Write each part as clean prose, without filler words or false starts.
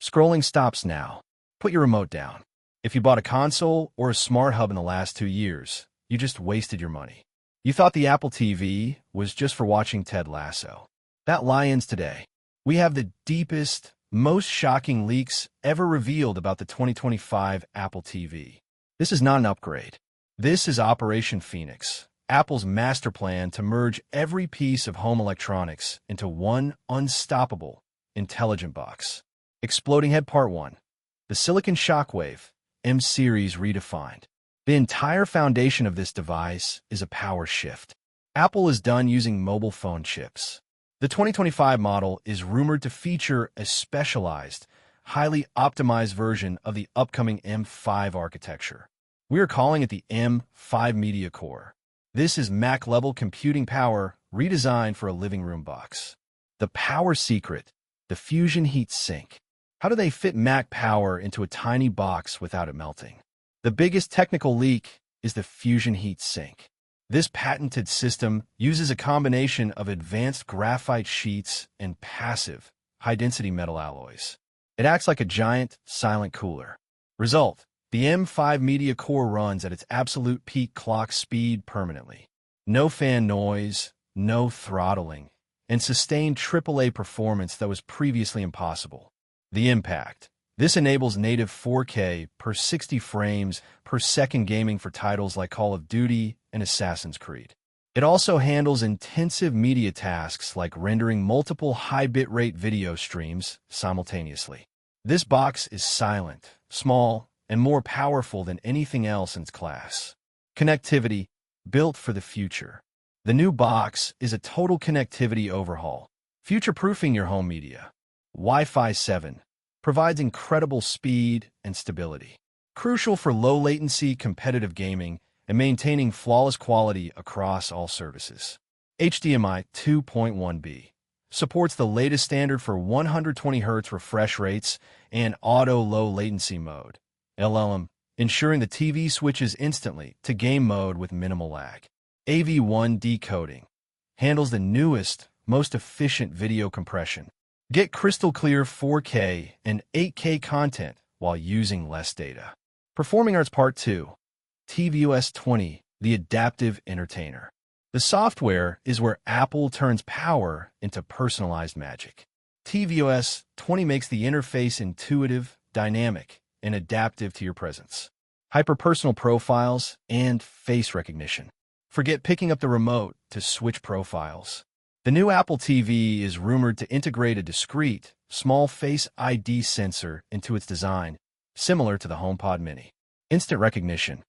Scrolling stops now. Put your remote down. If you bought a console or a smart hub in the last 2 years, you just wasted your money. You thought the Apple TV was just for watching Ted Lasso. That lie ends today. We have the deepest, most shocking leaks ever revealed about the 2025 Apple TV. This is not an upgrade. This is Operation Phoenix, Apple's master plan to merge every piece of home electronics into one unstoppable, intelligent box. Exploding Head Part 1. The Silicon Shockwave, M-Series redefined. The entire foundation of this device is a power shift. Apple is done using mobile phone chips. The 2025 model is rumored to feature a specialized, highly optimized version of the upcoming M5 architecture. We are calling it the M5 Media Core. This is Mac-level computing power redesigned for a living room box. The power secret, the Fusion Heat Sink. How do they fit Mac power into a tiny box without it melting? The biggest technical leak is the Fusion Heat Sink. This patented system uses a combination of advanced graphite sheets and passive, high-density metal alloys. It acts like a giant, silent cooler. Result: the M5 Media Core runs at its absolute peak clock speed permanently. No fan noise, no throttling, and sustained AAA performance that was previously impossible. The impact. This enables native 4K per 60 frames per second gaming for titles like Call of Duty and Assassin's Creed. It also handles intensive media tasks like rendering multiple high bitrate video streams simultaneously. This box is silent, small, and more powerful than anything else in its class. Connectivity, built for the future. The new box is a total connectivity overhaul, future-proofing your home media. Wi-Fi 7 provides incredible speed and stability, crucial for low-latency competitive gaming and maintaining flawless quality across all services. HDMI 2.1b supports the latest standard for 120 Hz refresh rates and auto low-latency mode. LLM, ensuring the TV switches instantly to game mode with minimal lag. AV1 decoding handles the newest, most efficient video compression. Get crystal clear 4K and 8K content while using less data. Performing Arts Part 2. tvOS 20, the adaptive entertainer. The software is where Apple turns power into personalized magic. tvOS 20 makes the interface intuitive, dynamic, and adaptive to your presence. Hyper-personal profiles and face recognition. Forget picking up the remote to switch profiles. The new Apple TV is rumored to integrate a discrete, small Face ID sensor into its design, similar to the HomePod Mini. Instant recognition.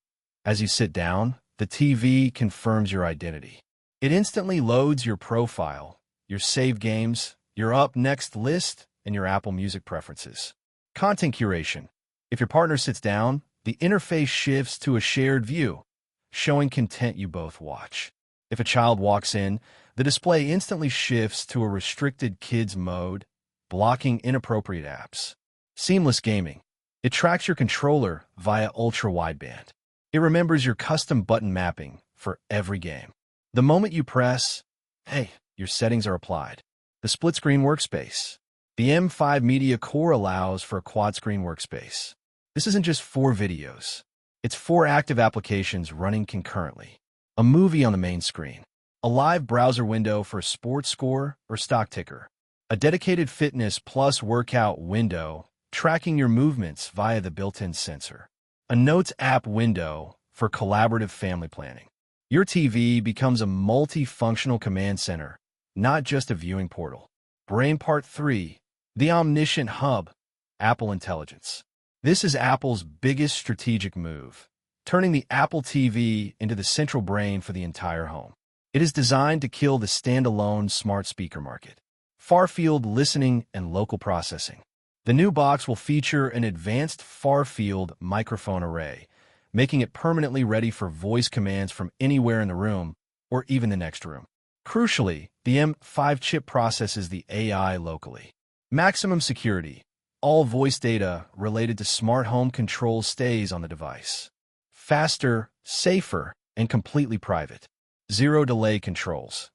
As you sit down, the TV confirms your identity. It instantly loads your profile, your saved games, your up next list, and your Apple Music preferences. Content curation. If your partner sits down, the interface shifts to a shared view, showing content you both watch. If a child walks in, the display instantly shifts to a restricted kids mode, blocking inappropriate apps. Seamless gaming. It tracks your controller via ultra-wideband. It remembers your custom button mapping for every game. The moment you press, hey, your settings are applied. The split-screen workspace. The M5 Media Core allows for a quad-screen workspace. This isn't just 4 videos. It's 4 active applications running concurrently. A movie on the main screen. A live browser window for a sports score or stock ticker. A dedicated fitness plus workout window tracking your movements via the built-in sensor. A Notes app window for collaborative family planning. Your TV becomes a multifunctional command center, not just a viewing portal. Brain Part 3, the Omniscient Hub, Apple Intelligence. This is Apple's biggest strategic move, turning the Apple TV into the central brain for the entire home. It is designed to kill the standalone smart speaker market. Far-field listening and local processing. The new box will feature an advanced far-field microphone array, making it permanently ready for voice commands from anywhere in the room or even the next room. Crucially, the M5 chip processes the AI locally. Maximum security. All voice data related to smart home control stays on the device. Faster, safer, and completely private. Zero delay controls.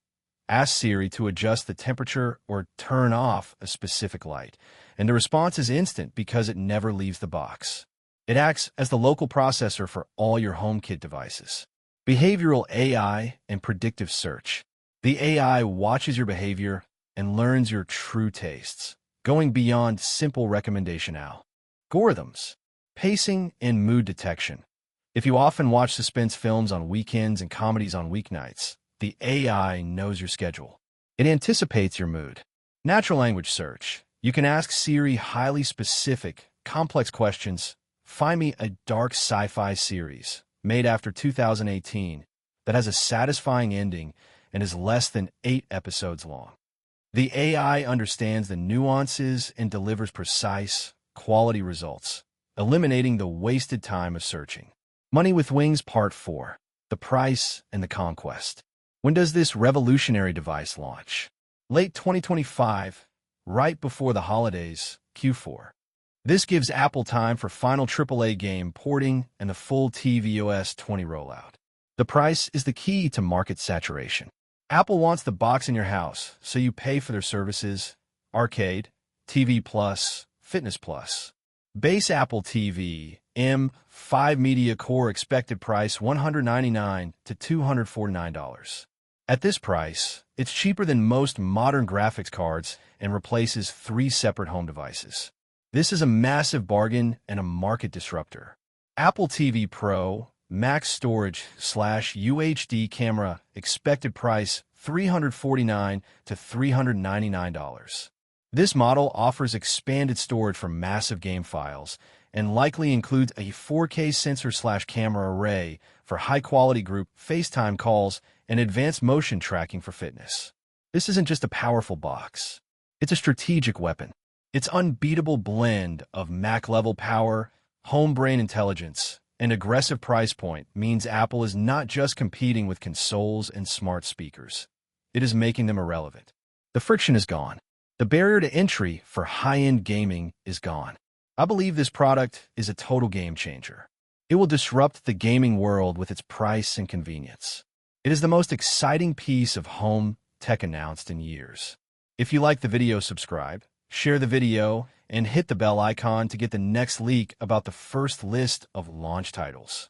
Ask Siri to adjust the temperature or turn off a specific light, and the response is instant because it never leaves the box. It acts as the local processor for all your HomeKit devices. Behavioral AI and predictive search. The AI watches your behavior and learns your true tastes, going beyond simple recommendation algorithms. Pacing and mood detection. If you often watch suspense films on weekends and comedies on weeknights, the AI knows your schedule. It anticipates your mood. Natural language search. You can ask Siri highly specific, complex questions. Find me a dark sci-fi series made after 2018 that has a satisfying ending and is less than 8 episodes long. The AI understands the nuances and delivers precise, quality results, eliminating the wasted time of searching. Money with Wings Part 4. The Price and the Conquest. When does this revolutionary device launch? Late 2025, right before the holidays, Q4. This gives Apple time for final AAA game porting and the full tvOS 20 rollout. The price is the key to market saturation. Apple wants the box in your house, so you pay for their services: Arcade, TV Plus, Fitness Plus. Base Apple TV, M5 Media Core expected price $199 to $249. At this price, it's cheaper than most modern graphics cards and replaces 3 separate home devices. This is a massive bargain and a market disruptor. Apple TV Pro, Max Storage / UHD Camera, expected price $349 to $399. This model offers expanded storage for massive game files and likely includes a 4K sensor / camera array for high-quality group FaceTime calls and advanced motion tracking for fitness. This isn't just a powerful box. It's a strategic weapon. Its unbeatable blend of Mac-level power, home brain intelligence, and aggressive price point means Apple is not just competing with consoles and smart speakers. It is making them irrelevant. The friction is gone. The barrier to entry for high-end gaming is gone. I believe this product is a total game changer. It will disrupt the gaming world with its price and convenience. It is the most exciting piece of home tech announced in years. If you like the video, subscribe, share the video, and hit the bell icon to get the next leak about the first list of launch titles.